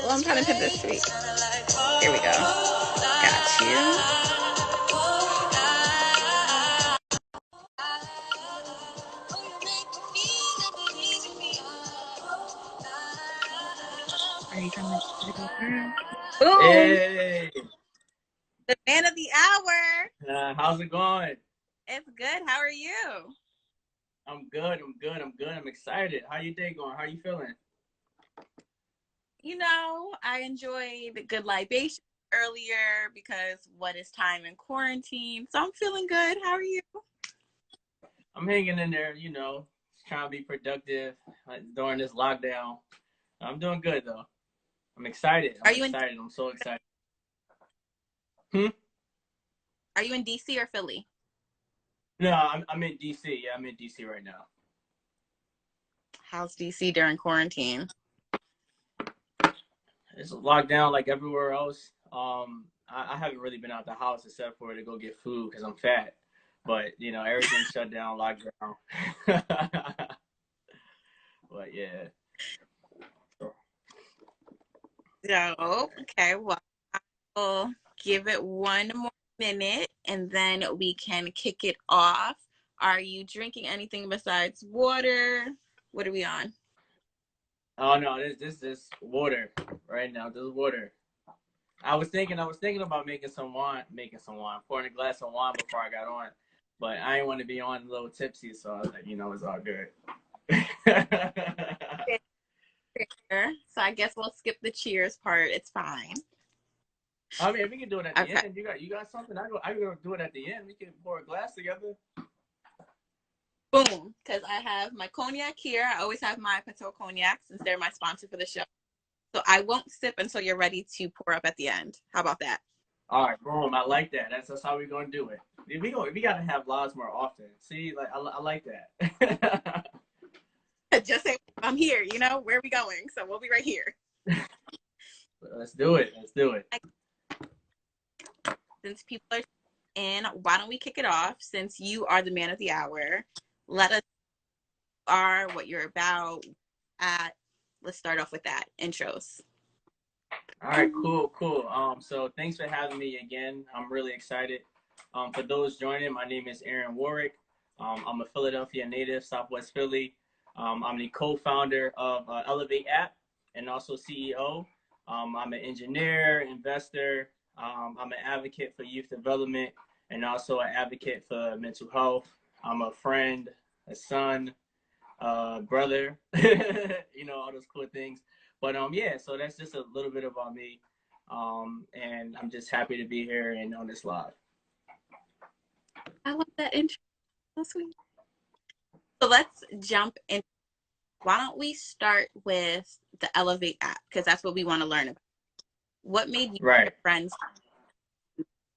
Well, I'm trying to put this sweet. Here we go. Got you. Are you trying to? Boom! Hey, The man of the hour. how's it going? It's good. How are you? I'm good. I'm excited. How your day going? How you feeling? You know, I enjoyed good libation earlier because what is time in quarantine? So I'm feeling good. How are you? I'm hanging in there, trying to be productive during this lockdown. I'm doing good though. I'm excited. Are I'm you in excited. I'm so excited. Hmm? Are you in DC or Philly? No, I'm in DC. Yeah, I'm in DC right now. How's DC during quarantine? It's locked down like everywhere else. I haven't really been out the house except for to go get food because I'm fat. But everything's shut down, locked down. But yeah. So, okay, well, I'll give it one more minute and then we can kick it off. Are you drinking anything besides water? What are we on? Oh no, this is water right now. This is water. I was thinking about pouring a glass of wine before I got on, but I didn't want to be on a little tipsy, so I was like, it's all good. So I guess we'll skip the cheers part. It's fine. I mean, we can do it at the Okay. end. You got something? I go do it at the end. We can pour a glass together. Boom. Because I have my cognac here. I always have my Pateau cognac since they're my sponsor for the show. So I won't sip until you're ready to pour up at the end. How about that? All right, boom. I like that. That's how we're gonna do it. We gotta have lives more often. See, like I like that. Just say I'm here. Where are we going? So we'll be right here. Let's do it. Let's do it. Since people are in, why don't we kick it off? Since you are the man of the hour, let us are what you're about. Let's start off with that intros. All right, cool. So thanks for having me again. I'm really excited. For those joining, my name is Aaron Warrick. I'm a Philadelphia native, Southwest Philly. I'm the co-founder of Elevate app and also CEO. I'm an engineer, investor. I'm an advocate for youth development and also an advocate for mental health. I'm a friend, a son, brother, all those cool things. But yeah, so that's just a little bit about me. And I'm just happy to be here and on this live. I love that intro. So sweet. So let's jump in. Why don't we start with the Elevate app? Because that's what we want to learn about. What made you and your friends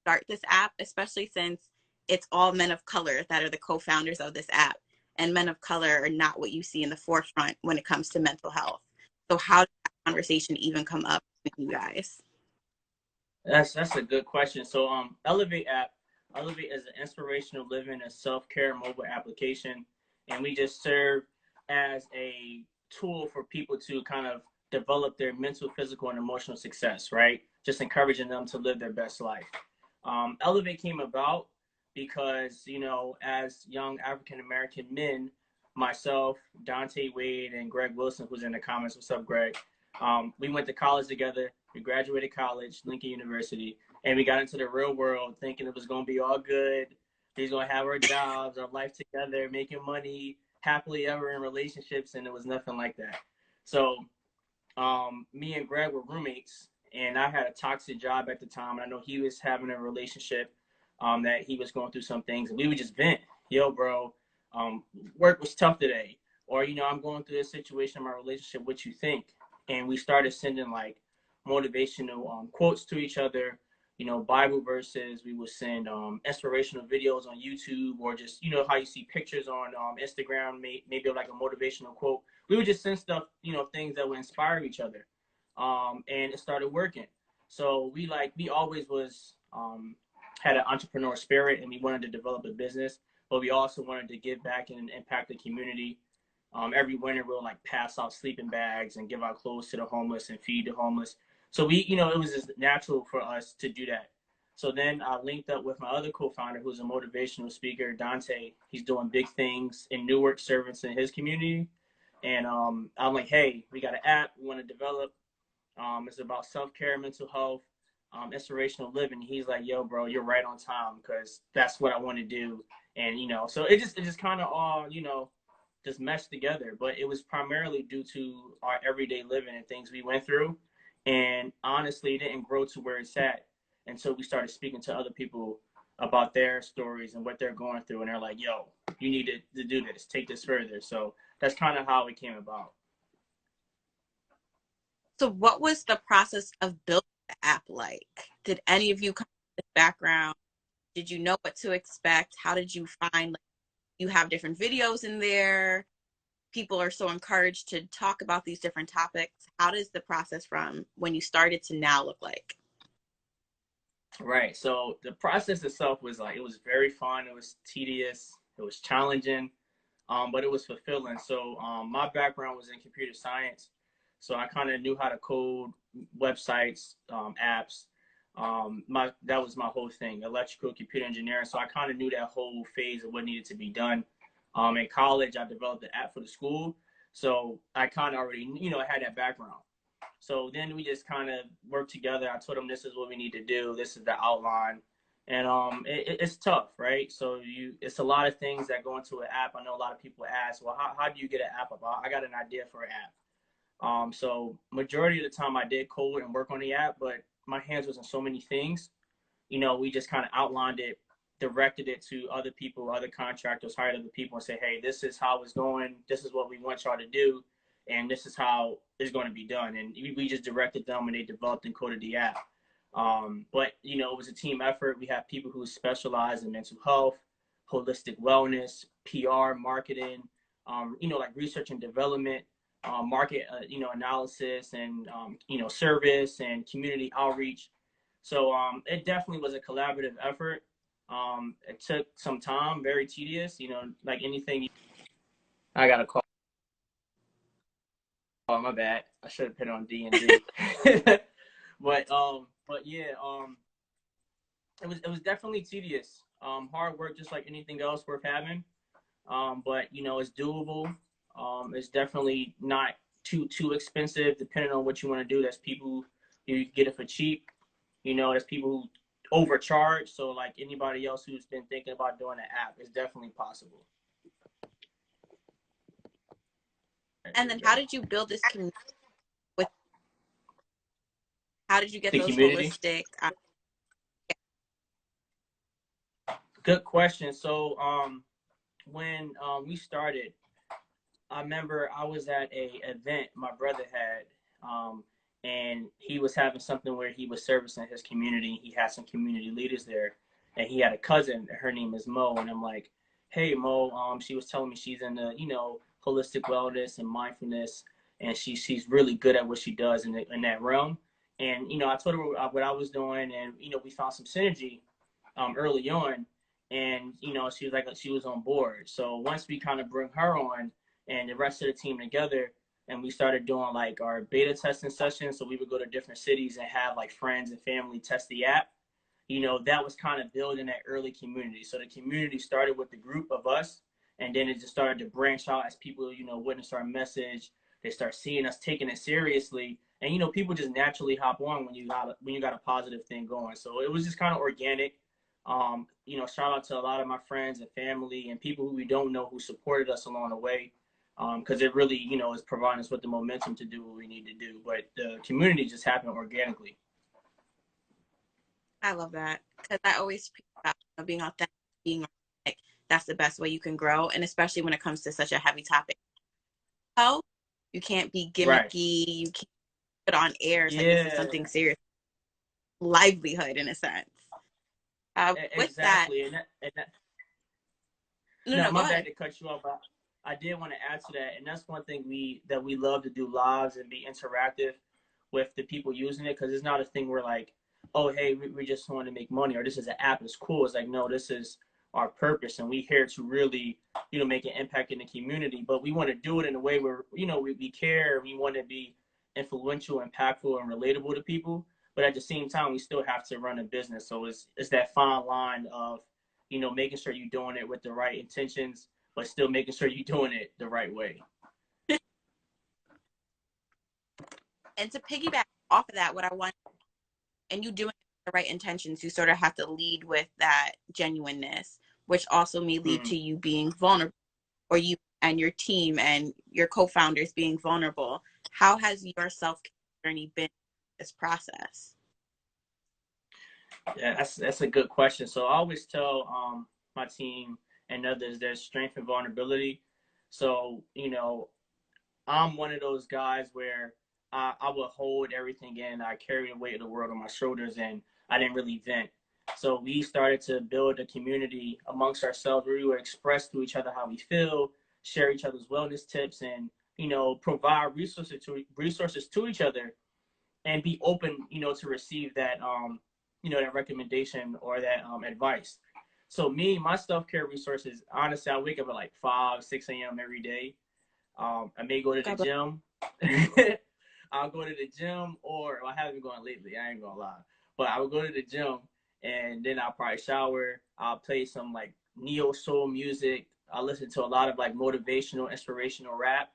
start this app, especially since it's all men of color that are the co-founders of this app, and men of color are not what you see in the forefront when it comes to mental health. So how did that conversation even come up with you guys? That's a good question. So Elevate app, Elevate is an inspirational living and self-care mobile application, and we just serve as a tool for people to kind of develop their mental, physical, and emotional success, right? Just encouraging them to live their best life. Elevate came about because, as young African American men, myself, Dwyane Wade, and Greg Wilson, who's in the comments, what's up, Greg? We went to college together. We graduated college, Lincoln University, and we got into the real world thinking it was going to be all good. He's going to have our jobs, our life together, making money, happily ever in relationships, and it was nothing like that. So me and Greg were roommates, and I had a toxic job at the time, and I know he was having a relationship that he was going through some things, and we would just vent. Yo, bro, work was tough today. Or, I'm going through this situation in my relationship. What you think? And we started sending like motivational quotes to each other, Bible verses. We would send inspirational videos on YouTube, or just, how you see pictures on Instagram, maybe like a motivational quote. We would just send stuff, things that would inspire each other. And it started working. So we always had an entrepreneur spirit, and we wanted to develop a business, but we also wanted to give back and impact the community. Every winter we'll like pass out sleeping bags and give out clothes to the homeless and feed the homeless. So we, it was just natural for us to do that. So then I linked up with my other co-founder, who's a motivational speaker, Dante. He's doing big things in Newark, servants in his community. And I'm like, hey, we got an app we want to develop. It's about self-care, mental health, inspirational living. He's like, yo, bro, you're right on time because that's what I want to do. And, so it just kind of all, just meshed together. But it was primarily due to our everyday living and things we went through. And honestly, it didn't grow to where it's at until we started speaking to other people about their stories and what they're going through. And they're like, yo, you need to do this, take this further. So that's kind of how it came about. So what was the process of building the app like? Did any of you come from this background? Did you know what to expect? How did you find, like, you have different videos in there? People are so encouraged to talk about these different topics. How does the process from when you started to now look like? Right. So the process itself was like, it was very fun. It was tedious. It was challenging, but it was fulfilling. So my background was in computer science. So I kind of knew how to code websites, apps. That was my whole thing, electrical computer engineering. So I kind of knew that whole phase of what needed to be done. In college, I developed the app for the school. So I kind of already, had that background. So then we just kind of worked together. I told him this is what we need to do. This is the outline, and it's tough, right? So it's a lot of things that go into an app. I know a lot of people ask, well, how do you get an app about? I got an idea for an app. So majority of the time I did code and work on the app, but my hands was in so many things. We just kind of outlined it, directed it to other people, other contractors, hired other people, and say, hey, this is how it's going. This is what we want y'all to do, and this is how it's going to be done. And we just directed them, and they developed and coded the app. But it was a team effort. We have people who specialize in mental health, holistic wellness, PR, marketing, like research and development, market, analysis, and service and community outreach. So it definitely was a collaborative effort. It took some time, very tedious. Like anything. I got a call. Oh, my bad. I should have put it on D&D. But yeah, it was definitely tedious. Hard work, just like anything else worth having. But it's doable. It's definitely not too expensive, depending on what you want to do. There's people you get it for cheap. There's people who overcharge. So like anybody else who's been thinking about doing an app, it's definitely possible. And then how did you build this community? How did you get The those community? holistic? Good question. So when we started, I remember I was at a event my brother had, and he was having something where he was servicing his community. He had some community leaders there, and he had a cousin. Her name is Mo, and I'm like, "Hey, Mo." She was telling me she's in the holistic wellness and mindfulness, and she's really good at what she does in that realm. And I told her what I was doing, and we found some synergy early on, and she was like she was on board. So once we kind of bring her on and the rest of the team together, and we started doing like our beta testing sessions, so we would go to different cities and have like friends and family test the app. That was kind of building that early community. So the community started with the group of us, and then it just started to branch out as people witness our message. They start seeing us taking it seriously, and people just naturally hop on when you got a positive thing going. So it was just kind of organic. Shout out to a lot of my friends and family and people who we don't know who supported us along the way, because it really, is providing us with the momentum to do what we need to do. But the community just happened organically. I love that because I always speak about being authentic, being organic. That's the best way you can grow, and especially when it comes to such a heavy topic. Oh, you can't be Right. gimmicky. You can't put on air. It's like this is Yeah, something serious, livelihood in a sense. With that, exactly. And that, no, no, no, go my bad ahead. to cut you off, but I did want to add to that. And that's one thing we love to do lives and be interactive with the people using it, because it's not a thing where like, oh, hey, we just want to make money, or this is an app, it's cool. It's like, no, this is our purpose, and we're here to really, make an impact in the community. But we want to do it in a way where, we care. We want to be influential, impactful, and relatable to people. But at the same time, we still have to run a business. So it's that fine line of, making sure you're doing it with the right intentions, but still making sure you're doing it the right way. And to piggyback off of that, what I want, and you doing it with the right intentions, you sort of have to lead with that genuineness, which also may lead to you being vulnerable, or you and your team and your co-founders being vulnerable. How has your self-care journey been this process? Yeah, that's a good question. So I always tell my team and others there's strength and vulnerability. So, I'm one of those guys where I will hold everything in. I carry the weight of the world on my shoulders, and I didn't really vent. So we started to build a community amongst ourselves where we would express to each other how we feel, share each other's wellness tips, and provide resources to each other, and be open, to receive that that recommendation or that advice. So my self-care resources, honestly, I wake up at like 5, 6 a.m. every day. I may go to the gym. I'll go to the gym, or well, I haven't been going lately. I ain't gonna lie, but I will go to the gym, and then I'll probably shower. I'll play some like neo soul music. I'll listen to a lot of like motivational, inspirational rap,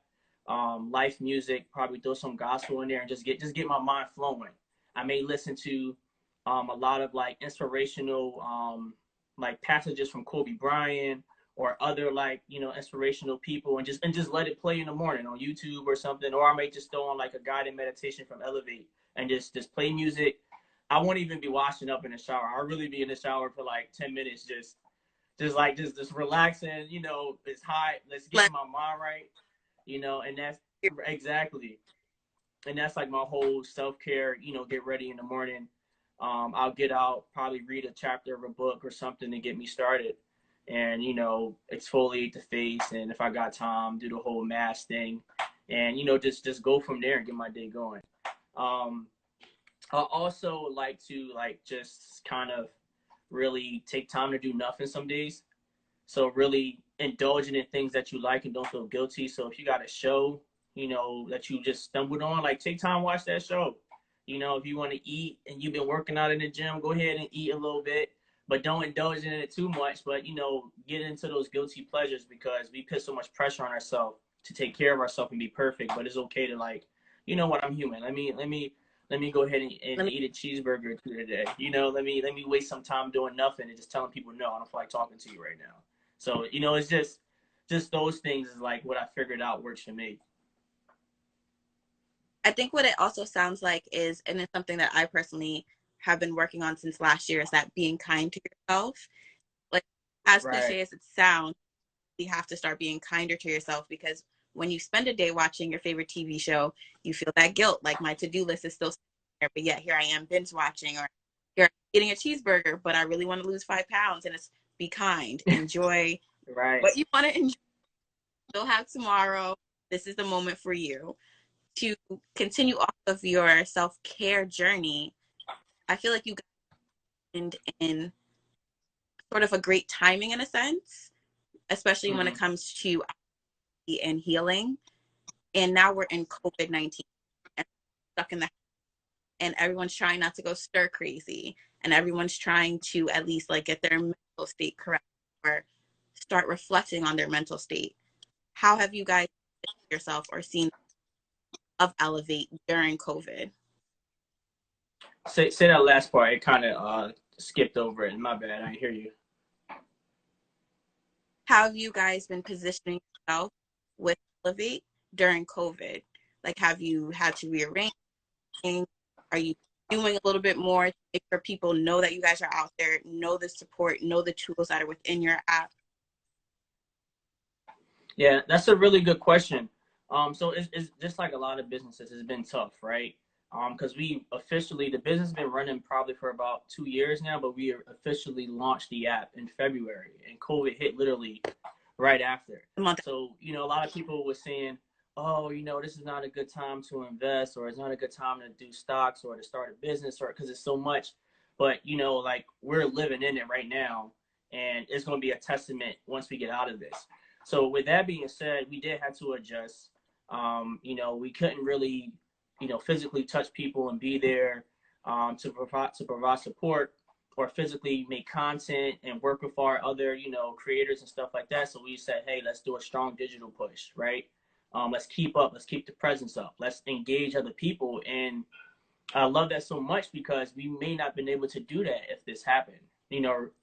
life music. Probably throw some gospel in there and just get my mind flowing. I may listen to a lot of like inspirational like passages from Kobe Bryant or other like inspirational people, and just let it play in the morning on YouTube or something. Or I might just throw on like a guided meditation from Elevate and just play music. I won't even be washing up in the shower. I'll really be in the shower for like 10 minutes, just relaxing. It's hot. Let's get my mind right. And that's exactly. And that's like my whole self-care. Get ready in the morning. I'll get out, probably read a chapter of a book or something to get me started, and exfoliate the face, and if I got time, do the whole mask thing, and just go from there and get my day going. I also like to just kind of really take time to do nothing some days. So really indulging in things that you like and don't feel guilty. So if you got a show, that you just stumbled on, like take time, watch that show. If you want to eat and you've been working out in the gym, go ahead and eat a little bit, but don't indulge in it too much. But get into those guilty pleasures, because we put so much pressure on ourselves to take care of ourselves and be perfect. But it's okay to what, I'm human. Let me go ahead and eat a cheeseburger or two today. Let me waste some time doing nothing and just telling people no, I don't feel like talking to you right now. So it's just those things is like what I figured out works for me. I think what it also sounds like is, and it's something that I personally have been working on since last year, is that being kind to yourself. Like, as cliche as it sounds, you have to start being kinder to yourself, because when you spend a day watching your favorite TV show, you feel that guilt. Like, my to-do list is still there, but yet here I am binge watching, or here I'm eating a cheeseburger, but I really want to lose 5 pounds. And it's be kind, enjoy what you want to enjoy. Still have tomorrow. This is the moment for you to continue off of your self-care journey. I feel like you got in sort of a great timing in a sense, especially when it comes to and healing. And now we're in COVID-19 and stuck in the house, and everyone's trying not to go stir crazy, and everyone's trying to at least like get their mental state correct, or start reflecting on their mental state. How have you guys yourself or seen of Elevate during COVID? Say that last part. It kind of skipped over it. My bad. I didn't hear you. How have you guys been positioning yourself with Elevate during COVID? Like, have you had to rearrange things? Are you doing a little bit more to make sure people know that you guys are out there, know the support, know the tools that are within your app? Yeah, that's a really good question. So it's just like a lot of businesses, it's been tough, right? Because the business has been running probably for about 2 years now, but we officially launched the app in February, and COVID hit literally right after. So, a lot of people were saying, oh, this is not a good time to invest, or it's not a good time to do stocks or to start a business, or because it's so much. But, like, we're living in it right now. and it's going to be a testament once we get out of this. So with that being said, we did have to adjust. We couldn't really, physically touch people and be there to provide support or physically make content and work with our other, creators and stuff like that. So we said, hey, let's do a strong digital push, right? Let's keep up. Let's keep the presence up. Let's engage other people. And I love that so much because we may not have been able to do that if this happened,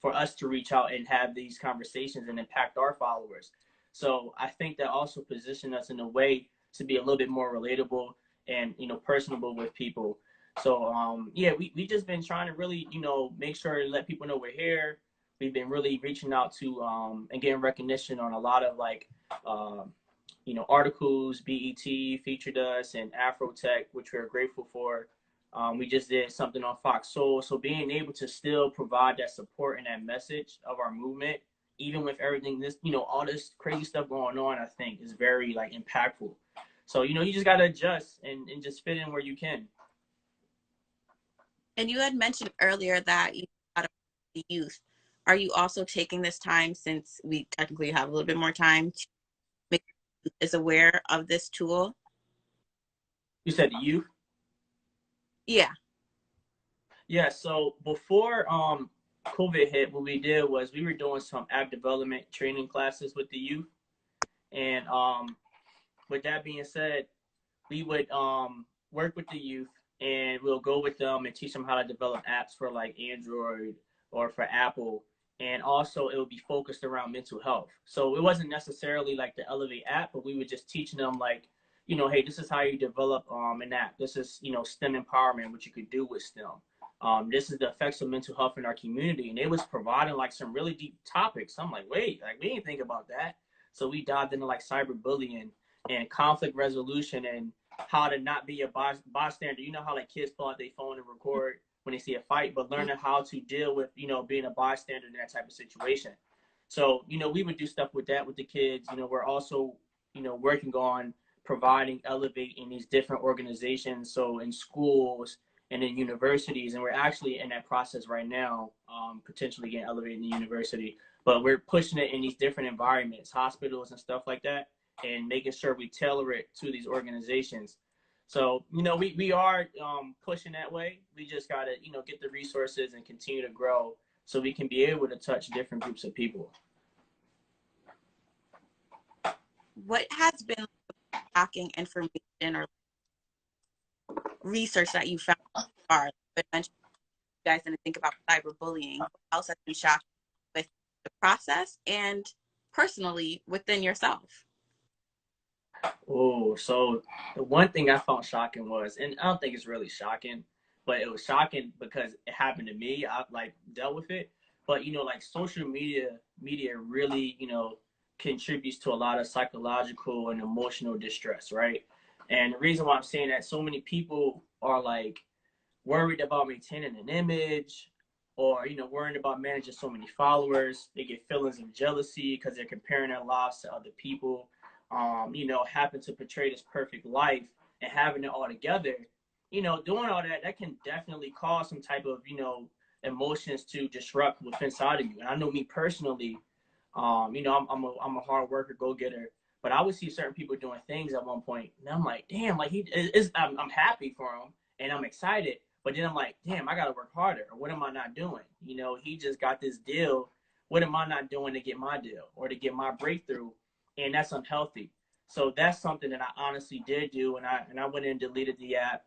for us to reach out and have these conversations and impact our followers. So I think that also positioned us in a way to be a little bit more relatable and, personable with people. So, we just been trying to really, make sure to let people know we're here. We've been really reaching out to and getting recognition on a lot of articles. BET featured us and Afrotech, which we're grateful for. We just did something on Fox Soul. So being able to still provide that support and that message of our movement, even with everything all this crazy stuff going on, I think is very impactful. So, you just got to adjust and just fit in where you can. And you had mentioned earlier that you thought about the youth. Are you also taking this time, since we technically have a little bit more time, to make sure the youth is aware of this tool? You said the youth? Yeah. Yeah, so before COVID hit, what we did was we were doing some app development training classes with the youth. And with that being said, we would work with the youth and we'll go with them and teach them how to develop apps for Android or for Apple. And also it would be focused around mental health. So it wasn't necessarily the Elevate app, but we would just teach them hey, this is how you develop an app. This is, STEM empowerment, what you could do with STEM. This is the effects of mental health in our community. And it was providing some really deep topics. I'm like, wait, we didn't think about that. So we dived into cyberbullying and conflict resolution and how to not be a bystander. You know how kids pull out their phone and record when they see a fight, but learning how to deal with, being a bystander in that type of situation. So, we would do stuff with that with the kids. We're also, working on providing Elevate in these different organizations. So in schools and in universities, and we're actually in that process right now, potentially getting Elevate in the university, but we're pushing it in these different environments, hospitals and stuff like that, and making sure we tailor it to these organizations. So, we are pushing that way. We just got to, get the resources and continue to grow so we can be able to touch different groups of people. What has been shocking information or research that you found so far? You mentioned you guys didn't think about cyberbullying. What else has been shocking with the process and personally within yourself? Oh, so the one thing I found shocking was, and I don't think it's really shocking, but it was shocking because it happened to me. I've dealt with it, but social media really contributes to a lot of psychological and emotional distress, right? And the reason why I'm saying that, so many people are worried about maintaining an image, or worried about managing so many followers. They get feelings of jealousy because they're comparing their lives to other people. Happen to portray this perfect life and having it all together, doing all that can definitely cause some type of, emotions to disrupt what's inside of you. And I know me personally, I'm a hard worker, go getter, but I would see certain people doing things at one point, and I'm like, damn, I'm happy for him and I'm excited, but then I'm like, damn, I gotta work harder. Or what am I not doing? He just got this deal. What am I not doing to get my deal or to get my breakthrough? And that's unhealthy. So that's something that I honestly did do, and I went in and deleted the app,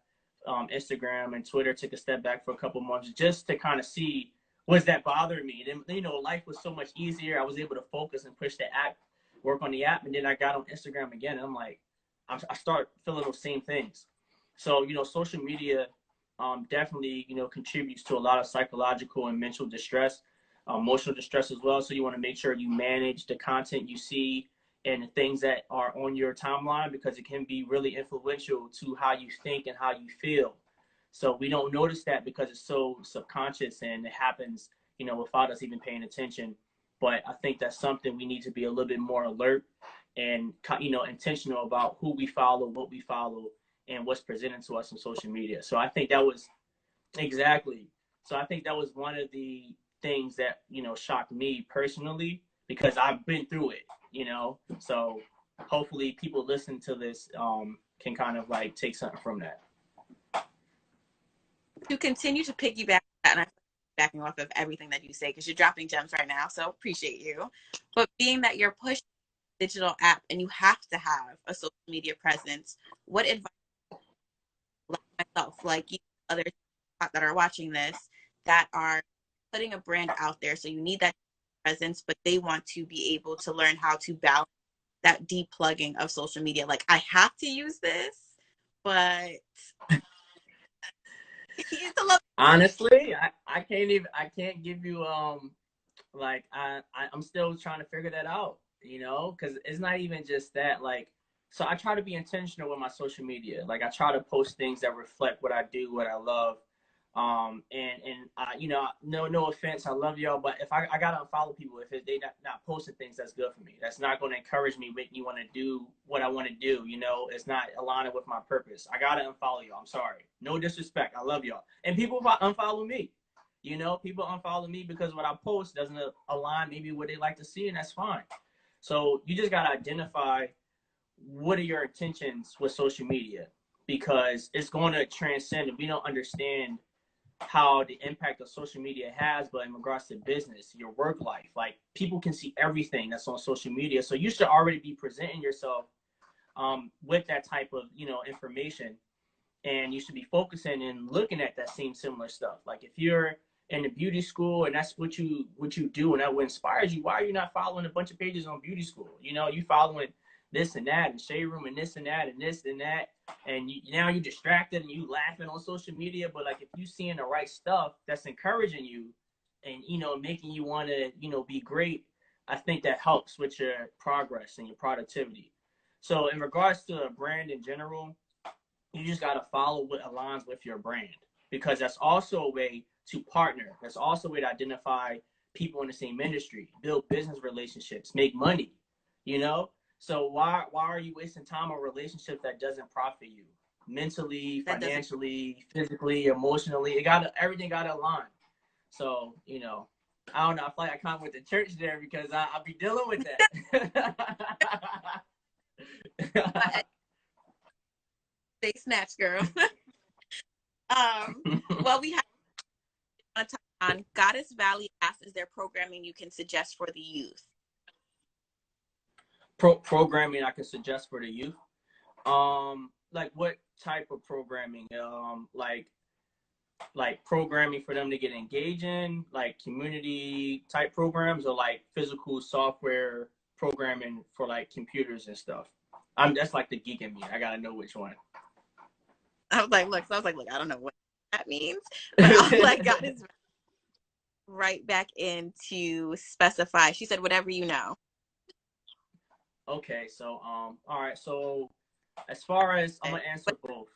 Instagram and Twitter. Took a step back for a couple months just to kind of see, was that bothering me. And life was so much easier. I was able to focus and push the app, work on the app, and then I got on Instagram again, and I'm like, I start feeling those same things. So social media definitely contributes to a lot of psychological and mental distress, emotional distress as well. So you want to make sure you manage the content you see and the things that are on your timeline, because it can be really influential to how you think and how you feel. So we don't notice that because it's so subconscious and it happens, without us even paying attention. But I think that's something we need to be a little bit more alert and, intentional about who we follow, what we follow, and what's presented to us on social media. So I think that was exactly. So I think that was one of the things that, shocked me personally, because I've been through it, so hopefully people listen to this can kind of like take something from that. To continue to piggyback that, and I'm backing off of everything that you say because you're dropping gems right now, so appreciate you. But being that you're pushing a digital app and you have to have a social media presence, what advice, like myself, like you, others that are watching this, that are putting a brand out there, so you need that presence, but they want to be able to learn how to balance that depugging of social media. Like, I have to use this, but it's a lot. Honestly, I can't give you like I'm still trying to figure that out, because it's not even just that. Like, so I try to be intentional with my social media. Like, I try to post things that reflect what I do, what I love. And no offense, I love y'all, but if I gotta unfollow people if they not posting things that's good for me, that's not going to encourage me, make me want to do what I want to do. It's not aligning with my purpose. I gotta unfollow y'all. I'm sorry, no disrespect, I love y'all. And people unfollow me. People unfollow me because what I post doesn't align maybe what they like to see, and that's fine. So you just gotta identify what are your intentions with social media, because it's going to transcend, and we don't understand how the impact of social media has, but in regards to business, your work life, like, people can see everything that's on social media. So you should already be presenting yourself with that type of, information, and you should be focusing and looking at that same similar stuff. Like, if you're in a beauty school and that's what you do and that what inspires you, why are you not following a bunch of pages on beauty school? You following this and that and shade room and this and that and this and that, and now you're distracted and you laughing on social media. But like, if you seeing the right stuff that's encouraging you and making you want to be great, I think that helps with your progress and your productivity. So in regards to a brand in general, you just got to follow what aligns with your brand, because that's also a way to partner. That's also a way to identify people in the same industry, build business relationships, make money, you know? So why are you wasting time on relationships that doesn't profit you mentally, financially, physically, emotionally? Everything got to align. So, I don't know. I feel like I kind of went to church there because I'll be dealing with that. Stay snatch, girl. Well, we have to touch on Goddess Valley asks, is there programming you can suggest for the youth? Programming I can suggest for the youth? Like, what type of programming? Like programming for them to get engaged in, like community type programs, or like physical software programming for like computers and stuff? That's like the geek in me. I gotta know which one. I was like, look, I don't know what that means, but I'll let Goddess right back in to specify. She said, whatever you know. Okay, so all right, so as far as, I'm gonna answer both.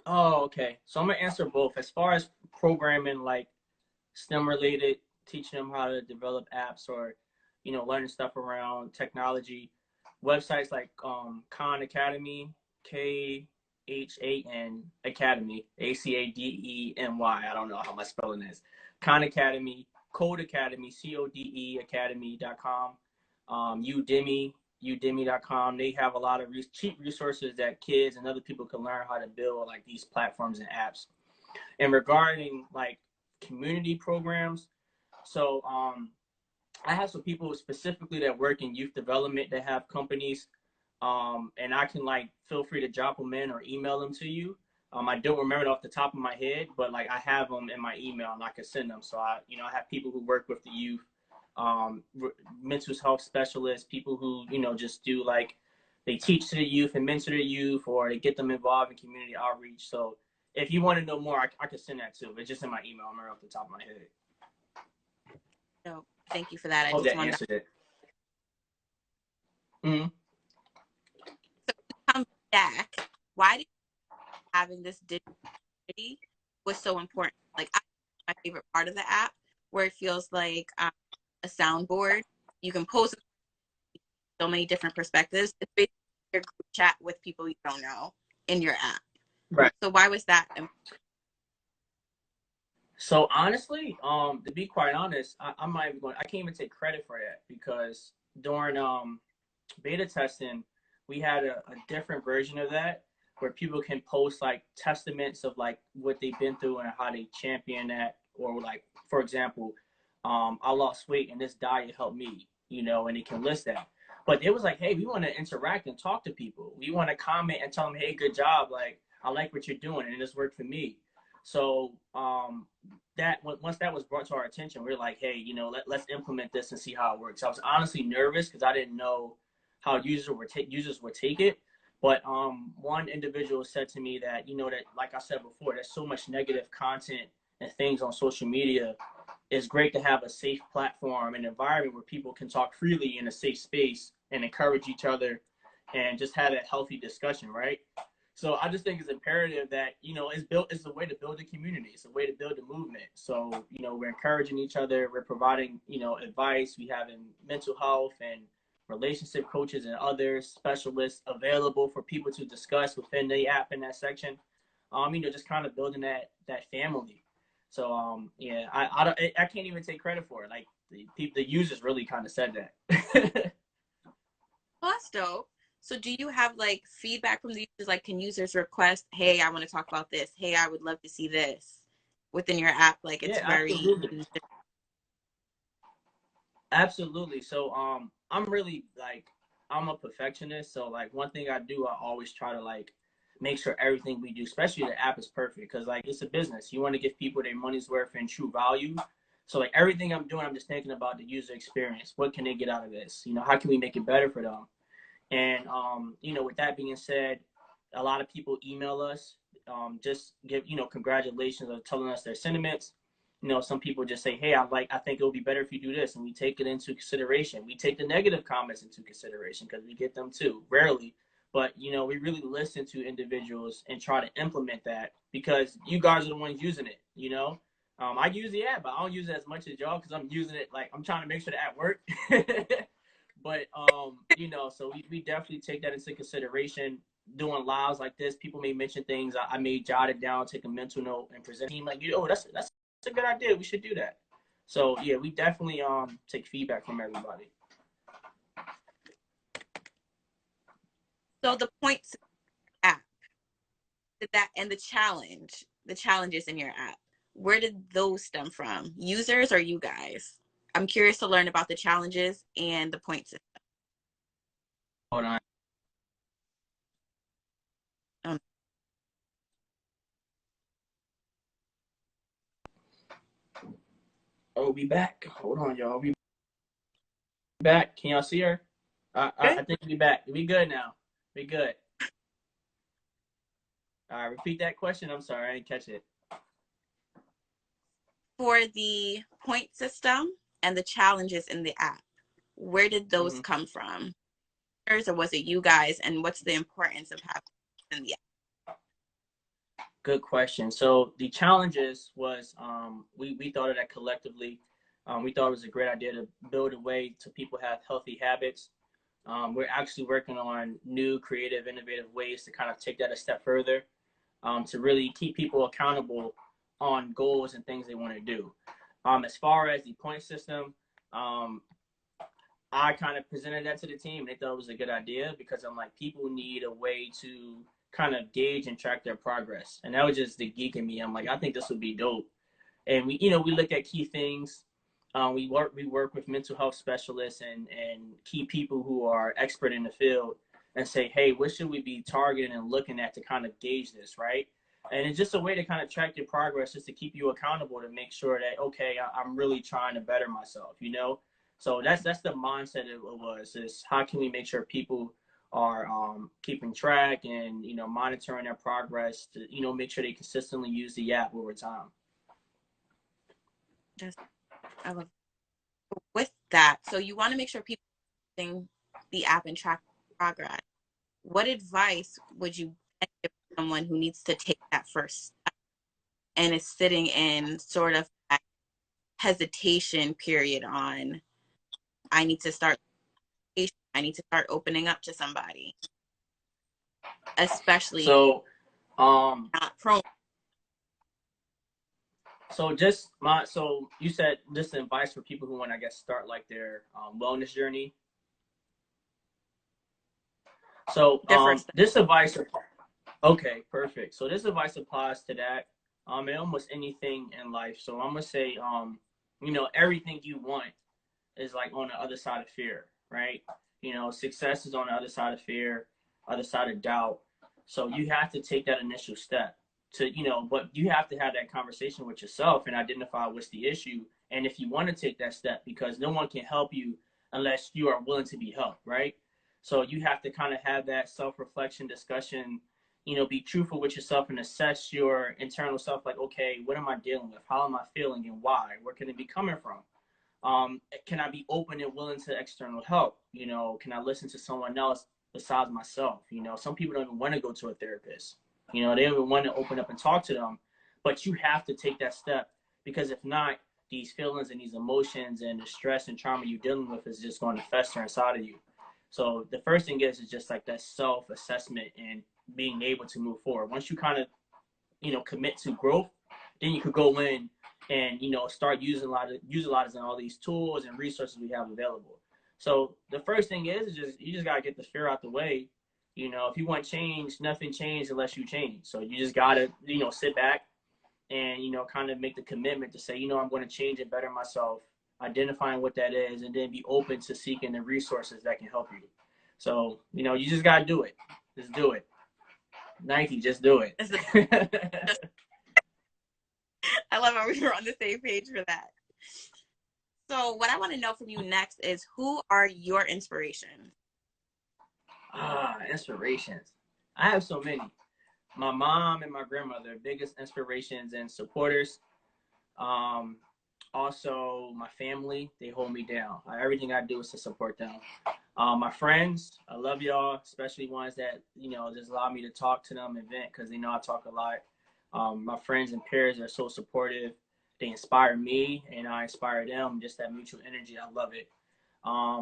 Oh, okay. So I'm gonna answer both. As far as programming, like STEM related, teaching them how to develop apps, or learning stuff around technology, websites like Khan Academy, KHAN Academy, ACADEMY. I don't know how my spelling is. Khan Academy, Code Academy, CODE Academy.com, Udemy.com. They have a lot of cheap resources that kids and other people can learn how to build like these platforms and apps. And regarding like community programs, so I have some people specifically that work in youth development that have companies, and I can like feel free to drop them in or email them to you. I don't remember it off the top of my head, but like, I have them in my email and I can send them. So I have people who work with the youth, mental health specialists, people who just do like, they teach to the youth and mentor the youth, or they get them involved in community outreach. So if you want to know more, I can send that too. It's just in my email. I'm right off the top of my head. So thank you for that. I hope that answered it. Mm-hmm. So to come back, why do having this digital was so important? Like, my favorite part of the app, where it feels like a soundboard. You can post so many different perspectives. It's basically your group chat with people you don't know in your app. Right. So why was that important? So honestly, to be quite honest, I'm not even going. I can't even take credit for that because during beta testing, we had a different version of that where people can post like testaments of like what they've been through and how they champion that, or like for example, I lost weight and this diet helped me, you know, and it can list that. But it was like, hey, we want to interact and talk to people. We want to comment and tell them, hey, good job, like I like what you're doing and this worked for me. So that once that was brought to our attention, we were like, hey, you know, let's implement this and see how it works. I was honestly nervous because I didn't know how users would take it. But one individual said to me that, you know, that like I said before, there's so much negative content and things on social media. It's great to have a safe platform and environment where people can talk freely in a safe space and encourage each other and just have a healthy discussion, right? So I just think it's imperative that, you know, it's a way to build a community. It's a way to build a movement. So, you know, we're encouraging each other. We're providing, you know, advice. We have mental health and relationship coaches and other specialists available for people to discuss within the app in that section. You know, just kind of building that family. So yeah, I can't even take credit for it. Like the users really kind of said that. Well, that's dope. So do you have like feedback from the users? Like, can users request, hey, I want to talk about this. Hey, I would love to see this within your app? Like, it's Yeah, very absolutely. Absolutely. So I'm really like I'm a perfectionist. So like one thing I do, I always try to like make sure everything we do, especially the app, is perfect because like it's a business. You want to give people their money's worth and true value. So like everything I'm doing, I'm just thinking about the user experience. What can they get out of this? You know, how can we make it better for them? And you know, with that being said, a lot of people email us, just give, you know, congratulations or telling us their sentiments. You know, some people just say, hey, I think it'll be better if you do this, and we take it into consideration. We take the negative comments into consideration because we get them too, rarely. But you know, we really listen to individuals and try to implement that because you guys are the ones using it. You know, I use the app, but I don't use it as much as y'all because I'm using it like I'm trying to make sure the app work. But you know, so we definitely take that into consideration. Doing lives like this, people may mention things I may jot it down, take a mental note, and present it like, oh, that's a good idea. We should do that. So yeah, we definitely take feedback from everybody. so the points app that and the challenges in your app. Where did those stem from? Users or you guys? I'm curious to learn about the challenges and the points. Hold on. Um, Oh, we back. Hold on, y'all. We back. Can y'all see her? I Good. think we back. We good now. We good. All right, repeat that question. I'm sorry, I didn't catch it. For the point system and the challenges in the app, where did those Mm-hmm. come from? Or was it you guys? And what's the importance of having in the app? Good question. So the challenges was we thought of that collectively. We thought it was a great idea to build a way to people have healthy habits. We're actually working on new, creative, innovative ways to kind of take that a step further, to really keep people accountable on goals and things they want to do. As far as the point system, um, I kind of presented that to the team. They thought it was a good idea because I'm like, people need a way to kind of gauge and track their progress. And that was just the geek in me. I'm like, I think this would be dope. And we, you know, we look at key things. We work with mental health specialists and key people who are expert in the field and say, hey, what should we be targeting and looking at to kind of gauge this, right? And it's just a way to kind of track your progress, just to keep you accountable to make sure that okay, I'm really trying to better myself, you know. So that's the mindset it was. Is how can we make sure people are keeping track and you know monitoring their progress to you know make sure they consistently use the app over time. Just, I love with that. So you want to make sure people are using the app and track progress. What advice would you give someone who needs to take that first step and is sitting in sort of that hesitation period on I need to start I need to start opening up to somebody, especially So um not prone. So you said this advice for people who want, I guess, start like their wellness journey. So Different stuff. this advice, okay, perfect. So this advice applies to that, and almost anything in life. So I'm gonna say, everything you want is like on the other side of fear, right? Success is on the other side of fear, other side of doubt. So you have to take that initial step but you have to have that conversation with yourself and identify what's the issue. And if you want to take that step, because no one can help you unless you are willing to be helped, right? So you have to kind of have that self-reflection discussion, be truthful with yourself and assess your internal self. Like, okay, what am I dealing with? How am I feeling and why? Where can it be coming from? Can I be open and willing to external help? Can I listen to someone else besides myself? Some people don't even want to go to a therapist. They don't even want to open up and talk to them. But you have to take that step, because if not, these feelings and these emotions and the stress and trauma you're dealing with is just going to fester inside of you. So the first thing is just like that self-assessment and being able to move forward. Once you kind of, commit to growth, then you could go in and, start utilizing all these tools and resources we have available. So the first thing is just, you just got to get the fear out the way. If you want change, nothing changes unless you change. So you just got to, sit back and, kind of make the commitment to say, I'm going to change and better myself, identifying what that is, and then be open to seeking the resources that can help you. So, you just got to do it. Just do it. Nike, just do it. I love how we were on the same page for that. So what I want to know from you next is, who are your inspirations? Inspirations. I have so many. My mom and my grandmother, biggest inspirations and supporters. Also, my family, they hold me down. Everything I do is to support them. My friends, I love y'all, especially ones that, just allow me to talk to them and vent, because they know I talk a lot. My friends and peers are so supportive. They inspire me and I inspire them. Just that mutual energy. I love it.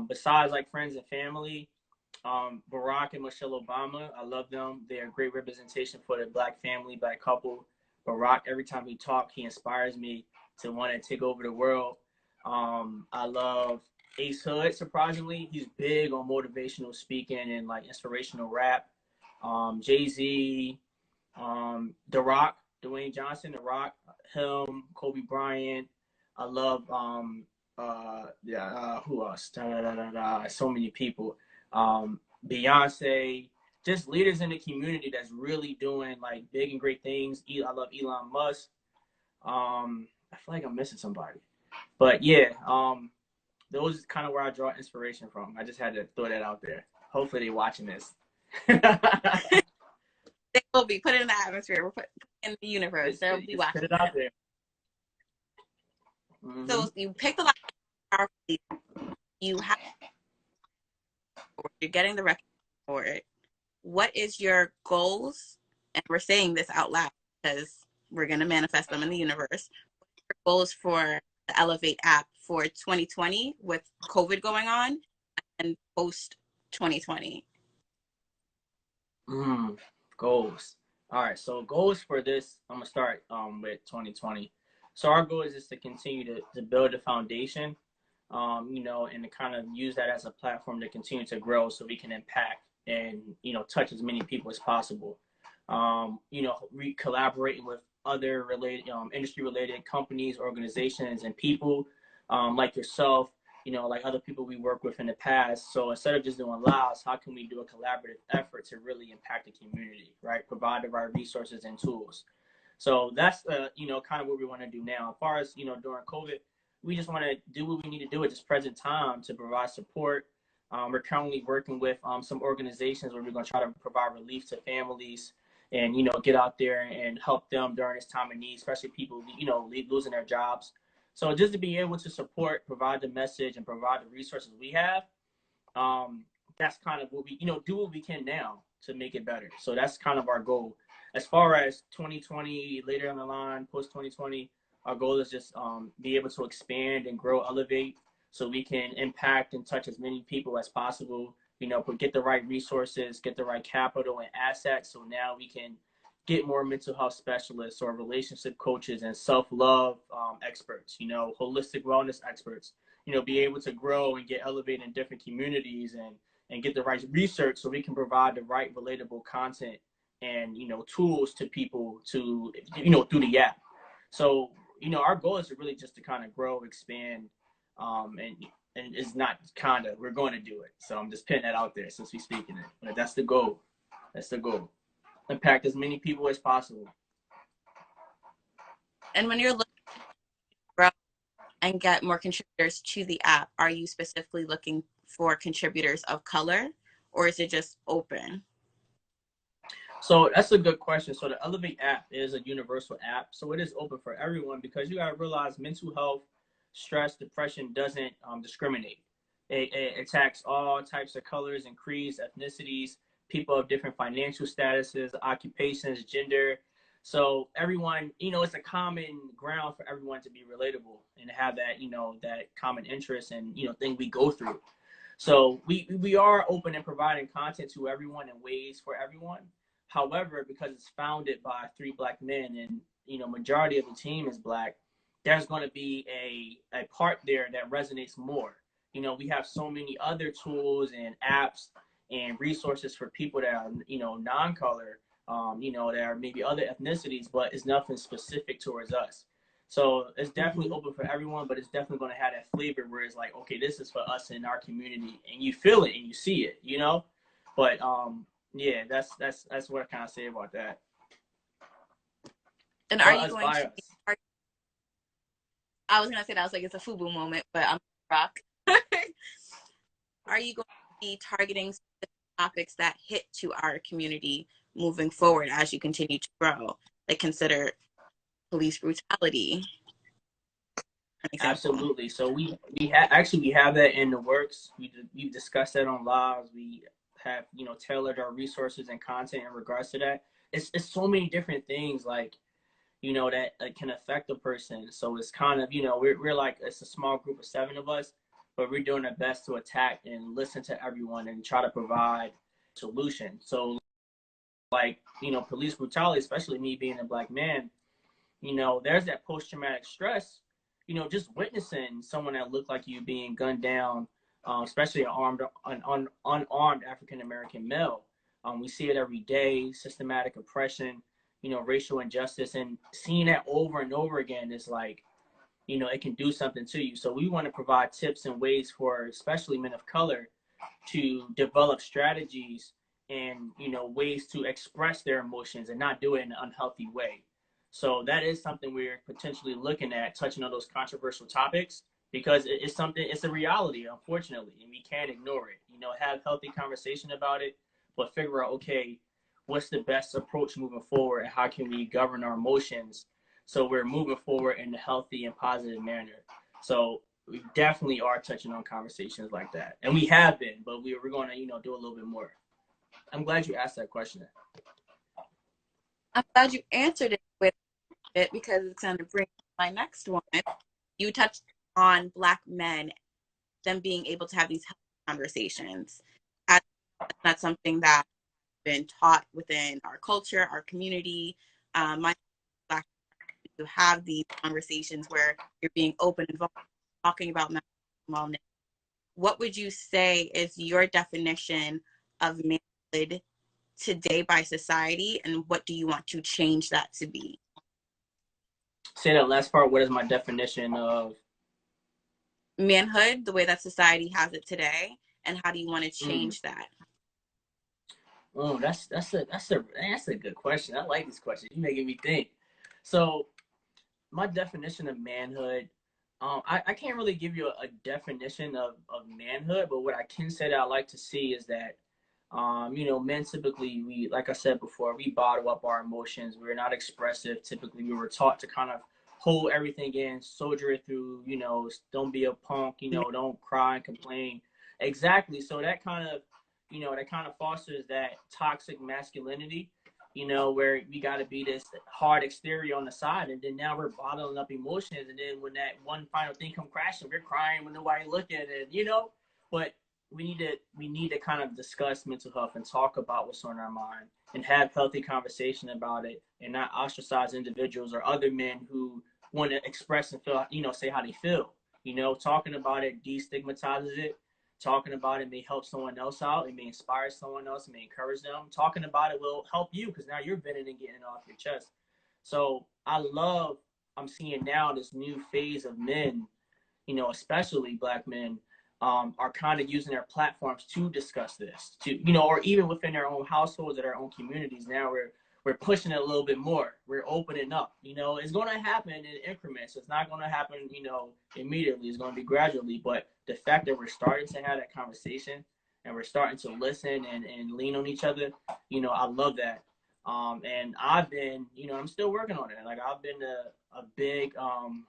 Besides like friends and family, Barack and Michelle Obama, I love them. They're a great representation for the Black family, Black couple. Barack, every time he talks, he inspires me to want to take over the world. I love Ace Hood, surprisingly. He's big on motivational speaking and like inspirational rap. Jay-Z, The Rock, Dwayne Johnson, The Rock, him, Kobe Bryant. I love who else? So many people. Beyonce, just leaders in the community that's really doing like big and great things. I love Elon Musk. I feel like I'm missing somebody, but yeah, those is kind of where I draw inspiration from. I just had to throw that out there. Hopefully they watching this. They will be put in the atmosphere. We're put in the universe. They'll be watching. Put it out there. Mm-hmm. So you picked a lot of powerful leaders. You're getting the recognition for it. What is your goals? And we're saying this out loud because we're going to manifest them in the universe. What are your goals for the Elevate app for 2020 with COVID going on and post 2020? Goals. All right. So goals for this, I'm gonna start with 2020. So our goal is just to continue to build a foundation, and to kind of use that as a platform to continue to grow, so we can impact and touch as many people as possible. Collaborating with other related industry related companies, organizations, and people like yourself, like other people we work with in the past. So instead of just doing lives, how can we do a collaborative effort to really impact the community, right? Provide the right resources and tools. So that's kind of what we want to do now. As far as during COVID, we just want to do what we need to do at this present time to provide support. We're currently working with some organizations where we're going to try to provide relief to families and get out there and help them during this time of need, especially people losing their jobs. So just to be able to support, provide the message, and provide the resources we have, that's kind of what we do what we can now to make it better. So that's kind of our goal. As far as 2020 later on the line, post 2020, our goal is just be able to expand and grow, elevate, so we can impact and touch as many people as possible. Get the right resources, get the right capital and assets, so now we can get more mental health specialists or relationship coaches and self-love experts, holistic wellness experts, be able to grow and get elevated in different communities and get the right research so we can provide the right relatable content and, tools to people to, through the app. So, our goal is to really just to kind of grow, expand, and it's not kind of, we're going to do it. So I'm just putting that out there since we're speaking it. But that's the goal. That's the goal. Impact as many people as possible. And when you're looking to grow and get more contributors to the app, are you specifically looking for contributors of color, or is it just open? So that's a good question. So the Elevate app is a universal app. So it is open for everyone because you got to realize mental health, stress, depression doesn't discriminate. It attacks all types of colors and creeds, ethnicities, people of different financial statuses, occupations, gender. So everyone, it's a common ground for everyone to be relatable and have that, that common interest and, thing we go through. So we are open and providing content to everyone and ways for everyone. However, because it's founded by 3 Black men and, majority of the team is Black, there's going to be a part there that resonates more. We have so many other tools and apps and resources for people that are, non-color, that are maybe other ethnicities, but it's nothing specific towards us. So it's definitely open for everyone, but it's definitely going to have that flavor where it's like, okay, this is for us in our community, and you feel it and you see it, But yeah, that's what I kind of say about that. And are you going to? I was gonna say that was like it's a FUBU moment, but I'm rock. Are you going to be targeting topics that hit to our community moving forward as you continue to grow? Like consider police brutality. Absolutely. So we have that in the works. We've discussed that on lives. We have tailored our resources and content in regards to that. It's so many different things like that can affect a person. So it's kind of we're like it's a small group of 7 of us, but we're doing our best to attack and listen to everyone and try to provide solution. So like police brutality, especially me being a Black man, there's that post-traumatic stress, just witnessing someone that looked like you being gunned down, especially an unarmed African-American male. We see it every day, systematic oppression, racial injustice, and seeing that over and over again is like, it can do something to you. So we want to provide tips and ways for especially men of color to develop strategies and, ways to express their emotions and not do it in an unhealthy way. So that is something we're potentially looking at, touching on those controversial topics, because it's a reality, unfortunately, and we can't ignore it. Have healthy conversation about it, but figure out, okay, what's the best approach moving forward and how can we govern our emotions so we're moving forward in a healthy and positive manner. So we definitely are touching on conversations like that. And we have been, but we're going to, do a little bit more. I'm glad you asked that question. I'm glad you answered it with it because it's going to bring my next one. You touched on Black men, them being able to have these conversations. That's something that's been taught within our culture, our community. My Black to have these conversations where you're being open and talking about mental wellness. What would you say is your definition of manhood today by society, and what do you want to change that to be? Say that last part. What is my definition of manhood, the way that society has it today, and how do you want to change that? Oh, that's a good question. I like this question. You're making me think. So my definition of manhood, I can't really give you a definition of manhood, but what I can say that I like to see is that, men typically, we, like I said before, we bottle up our emotions. We're not expressive. Typically, we were taught to kind of hold everything in, soldier it through, don't be a punk, don't cry and complain. Exactly. So that kind of, fosters that toxic masculinity, where we got to be this hard exterior on the side, and then now we're bottling up emotions, and then when that one final thing come crashing, we're crying when nobody look at it, But we need to kind of discuss mental health and talk about what's on our mind and have healthy conversation about it, and not ostracize individuals or other men who want to express and feel, say how they feel. Talking about it destigmatizes it. Talking about it may help someone else out. It may inspire someone else. It may encourage them. Talking about it will help you because now you're venting and getting it off your chest. So I'm seeing now this new phase of men, especially black men, are kind of using their platforms to discuss this, or even within their own households or their own communities. Now we're pushing it a little bit more. We're opening up. It's going to happen in increments. It's not going to happen, immediately. It's going to be gradually. But the fact that we're starting to have that conversation and we're starting to listen and lean on each other, I love that. And I've been, I'm still working on it. Like I've been a big, I'm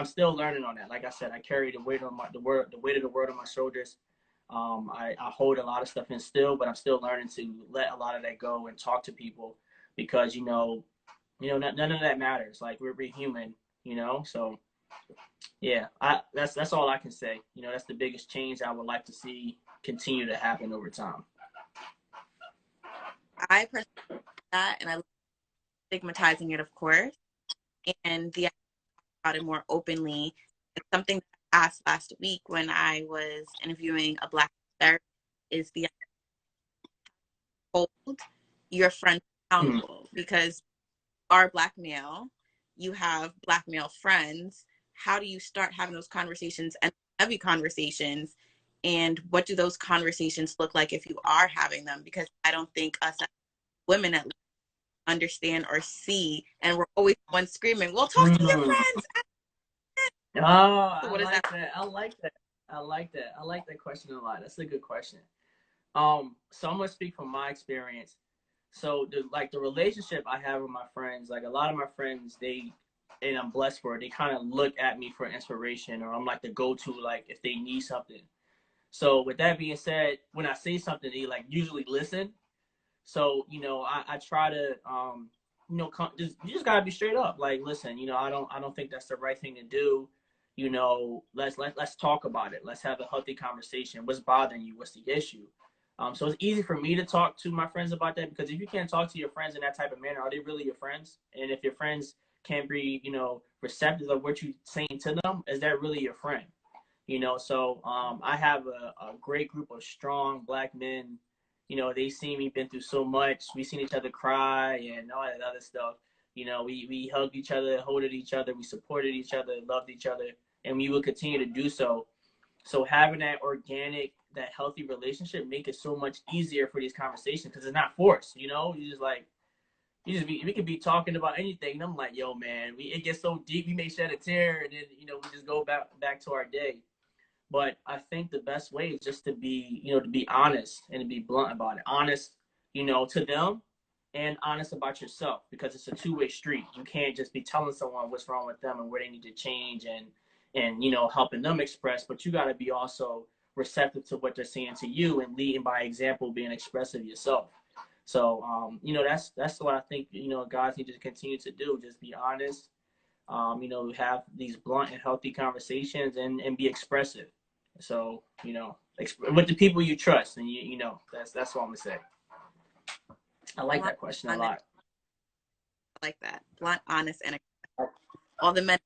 still learning on that. Like I said, I carry the weight of the weight of the world on my shoulders. I hold a lot of stuff in still, but I'm still learning to let a lot of that go and talk to people because none of that matters. Like we're human, So yeah, that's all I can say. That's the biggest change I would like to see continue to happen over time. I personally that, and I love stigmatizing it, of course, and the about it more openly. It's something that I asked last week when I was interviewing a Black therapist is the hold your friends accountable because you are Black male, you have Black male friends. How do you start having those conversations and heavy conversations? And what do those conversations look like if you are having them? Because I don't think us as women at least understand or see, and we're always one screaming, well, talk to your friends. Oh, So I like that. I like that. I like that. I like that question a lot. That's a good question. So I'm gonna speak from my experience. So the relationship I have with my friends, like a lot of my friends, and I'm blessed for it, they kind of look at me for inspiration, or I'm like the go-to, like if they need something. So with that being said, when I say something, they like usually listen. So I try to you just gotta be straight up. Like, listen, I don't think that's the right thing to do. Let's talk about it. Let's have a healthy conversation. What's bothering you? What's the issue? So it's easy for me to talk to my friends about that because if you can't talk to your friends in that type of manner, are they really your friends? And if your friends can't be, receptive of what you're saying to them, is that really your friend? So I have a great group of strong Black men. They see me been through so much. We seen each other cry and all that other stuff. We hugged each other, holded each other, we supported each other, loved each other, and we will continue to do so. So having that organic, that healthy relationship make it so much easier for these conversations because it's not forced. You just like we could be talking about anything, and I'm like, yo, man, it gets so deep, we may shed a tear, and then we just go back to our day. But I think the best way is just to be honest and to be blunt about it. Honest, to them and honest about yourself because it's a two-way street. You can't just be telling someone what's wrong with them and where they need to change and helping them express, but you got to be also receptive to what they're saying to you and leading by example, being expressive yourself. So, that's what I think, guys need to continue to do. Just be honest, have these blunt and healthy conversations and be expressive. So, with the people you trust, and that's what I'm gonna say. I like Blunt, that question a honest, lot. I like that. Blunt, honest, and all the men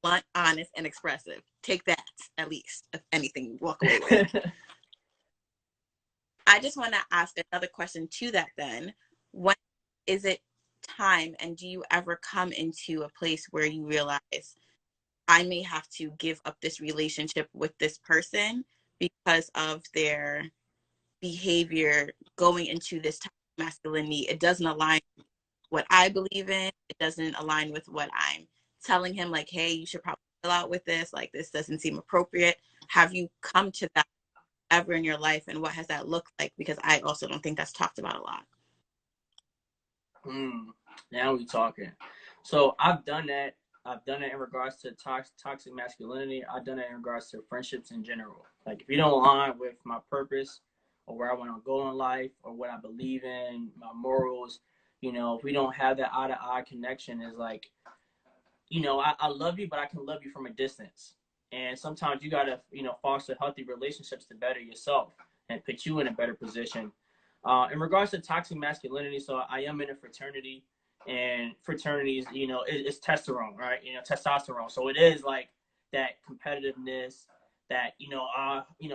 blunt, honest, and expressive. Take that at least, if anything, you walk away with. I just want to ask another question to that then. When is it time, and do you ever come into a place where you realize I may have to give up this relationship with this person because of their behavior going into this type of masculinity? It doesn't align with what I believe in. It doesn't align with what I'm telling him, like, hey, you should probably chill out with this. Like, this doesn't seem appropriate. Have you come to that ever in your life, and what has that looked like? Because I also don't think that's talked about a lot. Now we talking. So I've done that. I've done it in regards to toxic masculinity. I've done it in regards to friendships in general. Like if you don't align with my purpose or where I want to go in life or what I believe in, my morals, if we don't have that eye to eye connection, is like, I love you, but I can love you from a distance. And sometimes you gotta, foster healthy relationships to better yourself and put you in a better position. In regards to toxic masculinity, so I am in a fraternity, and fraternities, it's testosterone, right? Testosterone. So it is like that competitiveness, that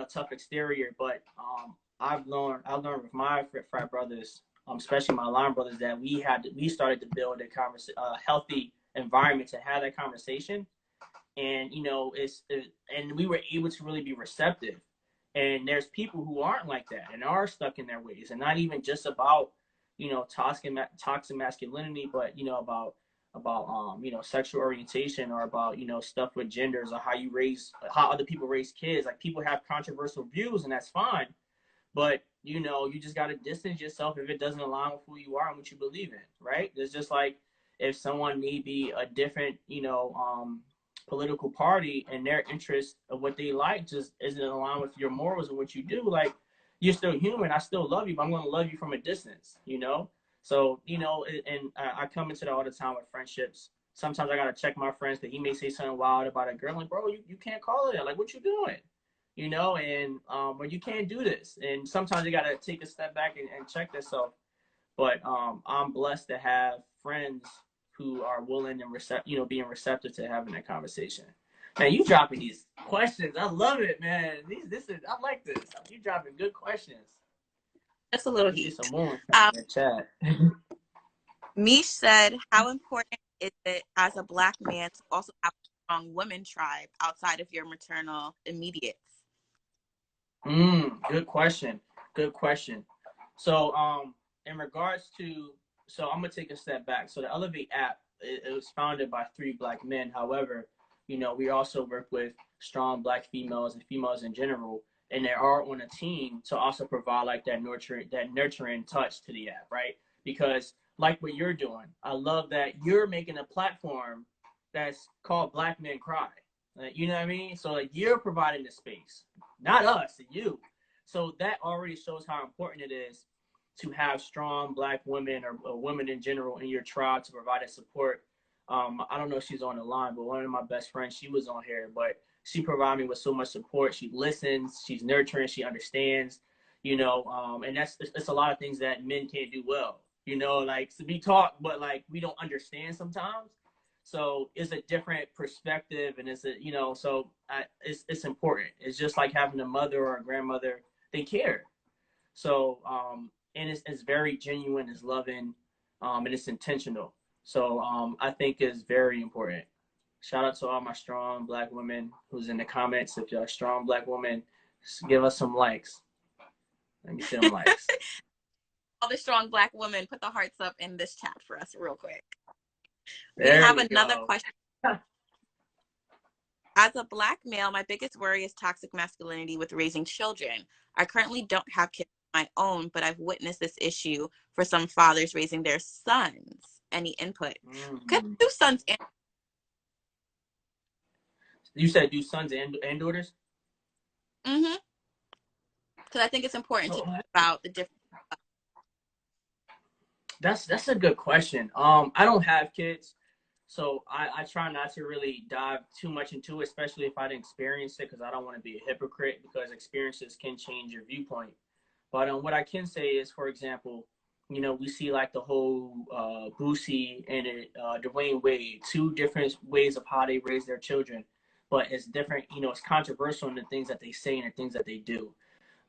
tough exterior. But I learned with my frat brothers, especially my line brothers, that we started to build a healthy environment to have that conversation. And and we were able to really be receptive. And there's people who aren't like that and are stuck in their ways, and not even just about toxic masculinity, but about sexual orientation, or about stuff with genders, or how other people raise kids. Like, people have controversial views, and that's fine, but you just got to distance yourself if it doesn't align with who you are and what you believe in, right? It's just like, if someone may be a different political party, and their interest of what they like just isn't aligned with your morals and what you do, like, you're still human. I still love you, but I'm going to love you from a distance. So and I come into that all the time with friendships. Sometimes I gotta check my friends, that he may say something wild about a girl. I'm like, bro, you can't call it that. Like, what you doing? And or you can't do this. And sometimes you gotta take a step back and check yourself. But I'm blessed to have friends who are willing and being receptive to having that conversation. Man, you dropping these questions. I love it, man. I like this. You dropping good questions. Just a little You see heat. some more in the chat. Mish said, how important is it as a Black man to also have a strong women tribe outside of your maternal immediates? Good question. Good question. So, in regards to, so I'm gonna take a step back. So the Elevate app, it was founded by 3 Black men. However, we also work with strong Black females and females in general, and they are on a team to also provide like that nurturing touch to the app, right? Because, like what you're doing, I love that you're making a platform that's called Black Men Cry. You know what I mean? So, like, you're providing the space, not us, you. So that already shows how important it is to have strong Black women, or women in general, in your tribe, to provide that support. I don't know if she's on the line, but one of my best friends, she was on here, but she provided me with so much support. She listens, she's nurturing, she understands, and it's a lot of things that men can't do well. Like, to be taught, but like, we don't understand sometimes. So it's a different perspective, and it's important. It's just like having a mother or a grandmother. They care. So and it's very genuine, it's loving, and it's intentional. So I think it's very important. Shout out to all my strong Black women who's in the comments. If you're a strong Black woman, give us some likes. Let me see them likes. All the strong Black women, put the hearts up in this chat for us real quick. We There have we another go. question. As a Black male, my biggest worry is toxic masculinity with raising children. I currently don't have kids of my own, but I've witnessed this issue for some fathers raising their sons. Any input? Could do sons and You said do sons and daughters? because I think it's important to talk about the different. That's a good question. I don't have kids, so I try not to really dive too much into it, especially if I didn't experience it, because I don't want to be a hypocrite, because experiences can change your viewpoint. But what I can say is, for example, we see like the whole Boosie and Dwyane Wade, 2 different ways of how they raise their children, but it's different. It's controversial in the things that they say and the things that they do.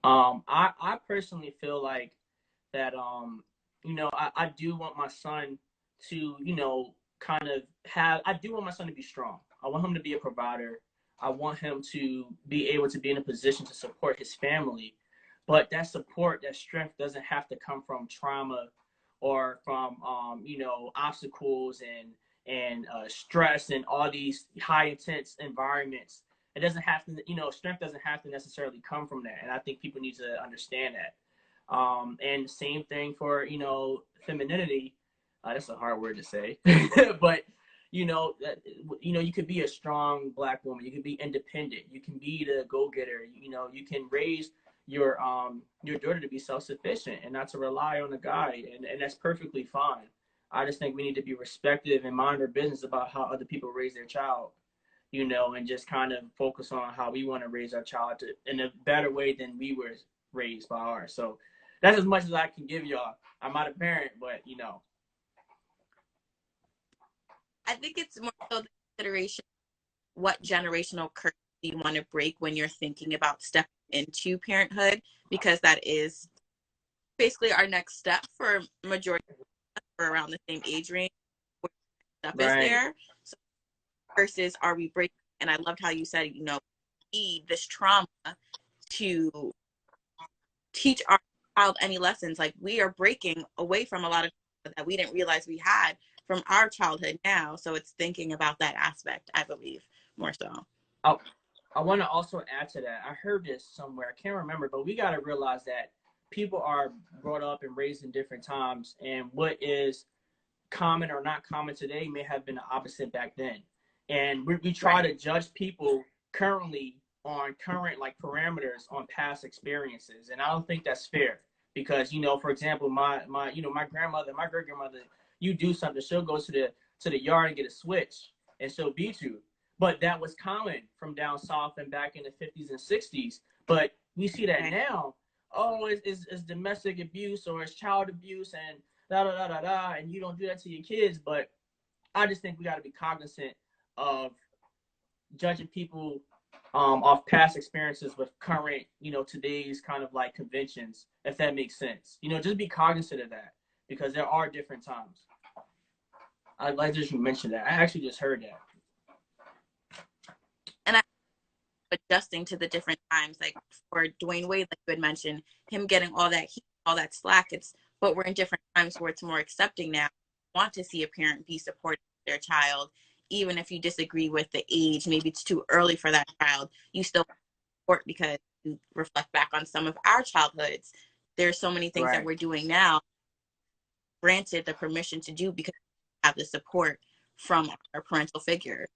I personally feel like that I do want my son to kind of I do want my son to be strong. I want him to be a provider. I want him to be able to be in a position to support his family. But that support, that strength, doesn't have to come from trauma, or from obstacles and stress and all these high intense environments. It doesn't have to, strength doesn't have to necessarily come from that. And I think people need to understand that. And same thing for femininity. That's a hard word to say, but you could be a strong Black woman. You can be independent. You can be the go getter. You can raise your daughter to be self sufficient and not to rely on a guy, and that's perfectly fine. I just think we need to be respectful and mind our business about how other people raise their child. and just kind of focus on how we want to raise our child in a better way than we were raised by ours. So that's as much as I can give y'all. I'm not a parent, but I think it's more so the consideration, what generational curse do you want to break when you're thinking about stepping into parenthood, because that is basically our next step for majority of us. We're around the same age range where stuff is right, there. So versus are we breaking? And I loved how you said, need this trauma to teach our child any lessons. Like, we are breaking away from a lot of that we didn't realize we had from our childhood now. So it's thinking about that aspect, I believe, more so. I want to also add to that. I heard this somewhere. I can't remember, but we got to realize that people are brought up and raised in different times, and what is common or not common today may have been the opposite back then. And we try to judge people currently on current like parameters on past experiences, and I don't think that's fair because for example, my grandmother, my great grandmother, you do something, she'll go to the yard and get a switch, and she'll beat you. But that was common from down south and back in the 50s and 60s. But we see that now. Oh, it's domestic abuse or it's child abuse and da da da da da, and you don't do that to your kids. But I just think we got to be cognizant of judging people off past experiences with current, today's kind of like conventions, if that makes sense. Just be cognizant of that because there are different times. I like that you mentioned that. I actually just heard that. And adjusting to the different times, like for Dwyane Wade, like you had mentioned, him getting all that heat, all that slack. But we're in different times where it's more accepting now. Want to see a parent be supportive of their child, even if you disagree with the age, maybe it's too early for that child, you still support because you reflect back on some of our childhoods. There's so many things that Right. we're doing now, granted the permission to do because we have the support from our parental figure.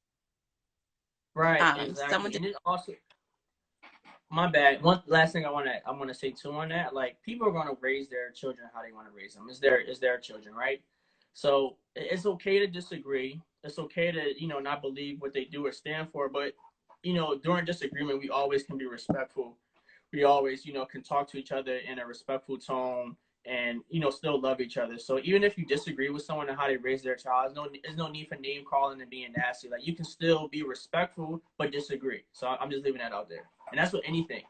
Right, Someone exactly. did, And it also, my bad. One last thing I want to say too on that, like people are gonna raise their children how they want to raise them. Is their children, right? So it's okay to disagree. It's okay to not believe what they do or stand for, but during disagreement, we always can be respectful. We always can talk to each other in a respectful tone and still love each other. So even if you disagree with someone and how they raise their child, there's no need for name calling and being nasty. Like you can still be respectful but disagree. So I'm just leaving that out there, and that's with anything.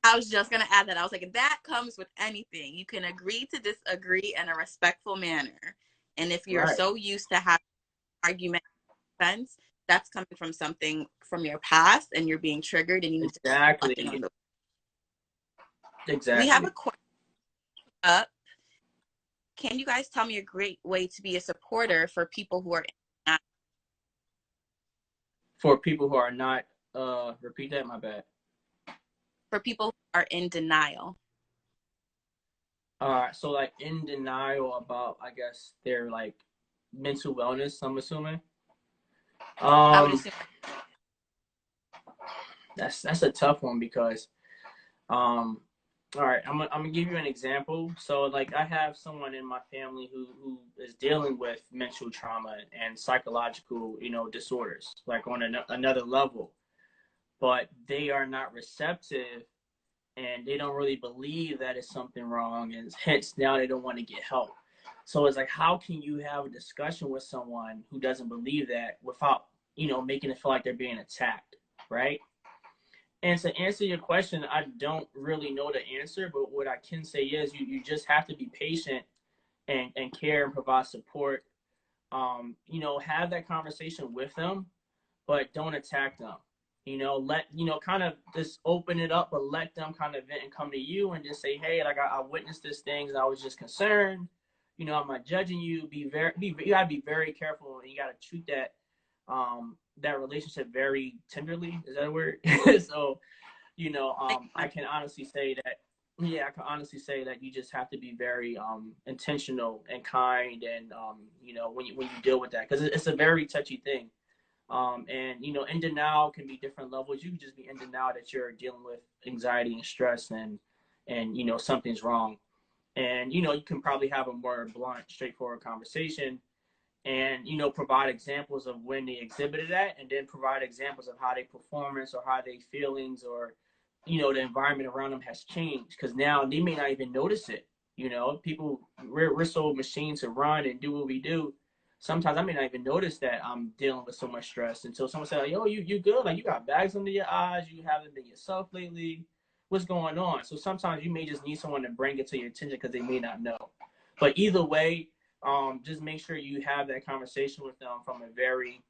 I was just going to add that. I was like, that comes with anything. You can agree to disagree in a respectful manner. And if you're Right. so used to having argument defense, that's coming from something from your past and you're being triggered and you need to be reflecting Exactly. on those. We have a Exactly. question up. Can you guys tell me a great way to be a supporter for people who are not, For people who are not, repeat that. My bad. for people who are in denial? So like in denial about, I guess, their like mental wellness. I'm assuming. I would Um, assume. that's a tough one because um, all right, I'm gonna give you an example. So like I have someone in my family who is dealing with mental trauma and psychological disorders, like on another level, but they are not receptive and they don't really believe that it's something wrong, and hence now they don't want to get help. So it's like, how can you have a discussion with someone who doesn't believe that without making it feel like they're being attacked, right? And to answer your question, I don't really know the answer, but what I can say is you just have to be patient and care and provide support. Have that conversation with them, but don't attack them. Let kind of just open it up, but let them kind of vent and come to you and just say, hey, like I witnessed this thing and I was just concerned. I'm not judging you. You gotta be very careful and you gotta treat that relationship very tenderly. Is that a word? So, I can honestly say that, yeah, I can honestly say that you just have to be very intentional and kind, and when you deal with that, because it's a very touchy thing. And in denial can be different levels. You can just be in denial that you're dealing with anxiety and stress, and something's wrong, and you can probably have a more blunt, straightforward conversation, and, you know, provide examples of when they exhibited that, and then provide examples of how their performance or how their feelings or, you know, the environment around them has changed, because now they may not even notice it. You know, people, we're so machines to run and do what we do. Sometimes I may not even notice that I'm dealing with so much stress until someone says, like, yo, you good? Like, you got bags under your eyes, you haven't been yourself lately, what's going on? So sometimes you may just need someone to bring it to your attention because they may not know. But either way, just make sure you have that conversation with them from a very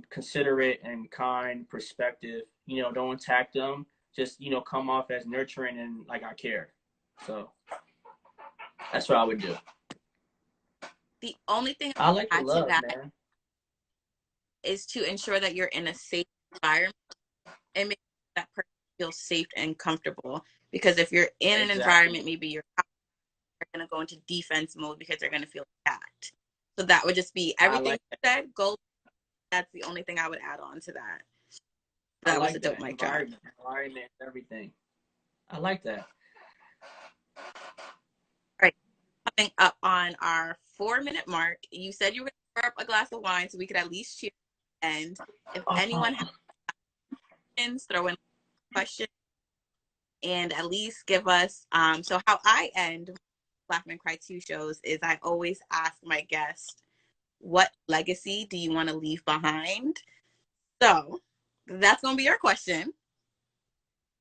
considerate and kind perspective. You know, don't attack them. Just, you know, come off as nurturing and like I care. So that's what I would do. The only thing I like I the add to love, that man. is to ensure that you're in a safe environment and make that person feel safe and comfortable. Because if you're in an environment, maybe you're going to go into defense mode because they're going to feel attacked. So that would just be everything you said. Go. That's the only thing I would add on to that. That was a dope mic drop. Environment, everything. I like that. All right. Coming up on our 4-minute mark, you said you were going to pour up a glass of wine so we could at least cheer. And if anyone has questions, throw in questions and at least give us. So how I end BlackMenCryToo shows is I always ask my guest, what legacy do you want to leave behind? So that's going to be your question.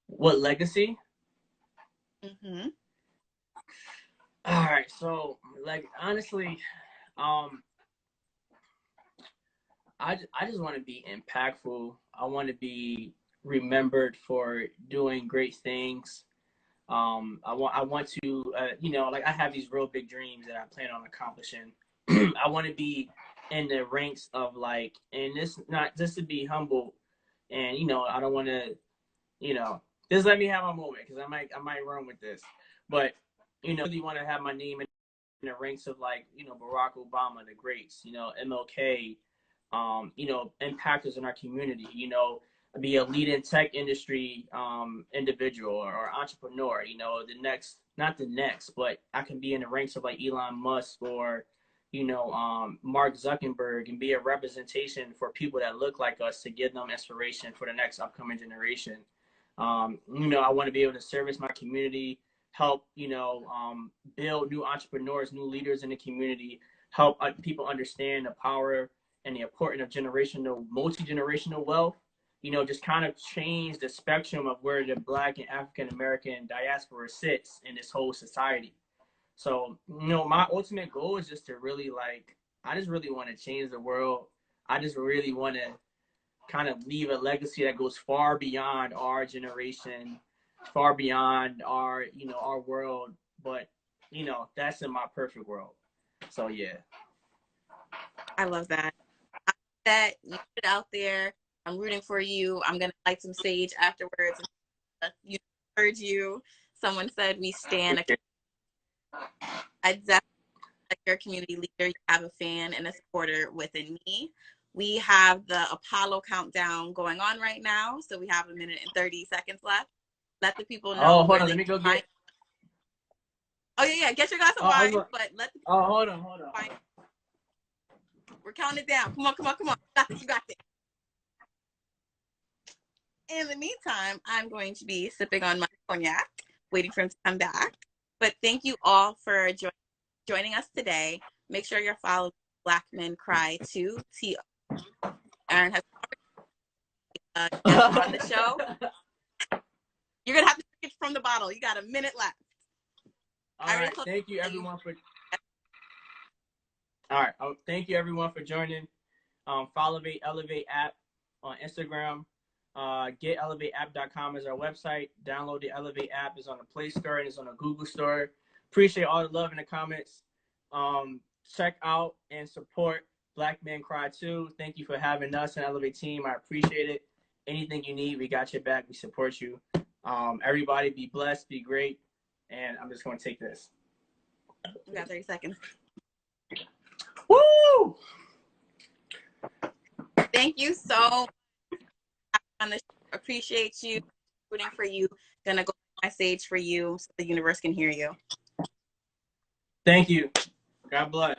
What legacy? Mm-hmm. All right. So, like, honestly, I just want to be impactful. I want to be remembered for doing great things. I want to, you know, like I have these real big dreams that I plan on accomplishing. I want to be in the ranks of like, and this not just to be humble, and you know, I don't want to, you know, just let me have my moment because I might run with this, but you know, I really want to have my name in the ranks of like, you know, Barack Obama, the greats, you know, MLK, you know, impactors in our community, you know, be a leading tech industry individual or entrepreneur, you know, not the next, but I can be in the ranks of like Elon Musk or, you know, Mark Zuckerberg, and be a representation for people that look like us to give them inspiration for the next upcoming generation. You know, I want to be able to service my community, help, you know, build new entrepreneurs, new leaders in the community, help people understand the power and the importance of generational, multi-generational wealth, you know, just kind of change the spectrum of where the Black and African American diaspora sits in this whole society. So, you know, my ultimate goal is just to really like, I just really want to change the world. I just really want to kind of leave a legacy that goes far beyond our generation, far beyond our, you know, our world. But, you know, that's in my perfect world. So, yeah. I love that. That you put it out there. I'm rooting for you. I'm gonna light some sage afterwards. You heard you. Someone said we stand. I definitely like your community leader. You have a fan and a supporter within me. We have the Apollo countdown going on right now, so we have 1:30 left. Let the people know. Oh, hold on. Let me go get. Oh yeah. Get your glass of wine, but let the people hold on. We're counting it down. Come on. You got this. In the meantime, I'm going to be sipping on my cognac, waiting for him to come back. But thank you all for joining us today. Make sure you're following BlackMenCryToo. Aaron has on the show. You're going to have to drink it from the bottle. You got a minute left. All right. Thank you, everyone, for... All right. Thank you, everyone, for joining. Follow the Elevate app on Instagram. GetElevateApp.com is our website. Download the Elevate app. It's on the Play Store and it's on the Google Store. Appreciate all the love in the comments. Check out and support BlackMenCryToo. Thank you for having us and Elevate team. I appreciate it. Anything you need, we got your back. We support you. Everybody be blessed, be great. And I'm just going to take this. We got 30 seconds. Woo! Thank you so much. Appreciate you. Rooting for you. Gonna go my sage for you so the universe can hear you. Thank you. God bless.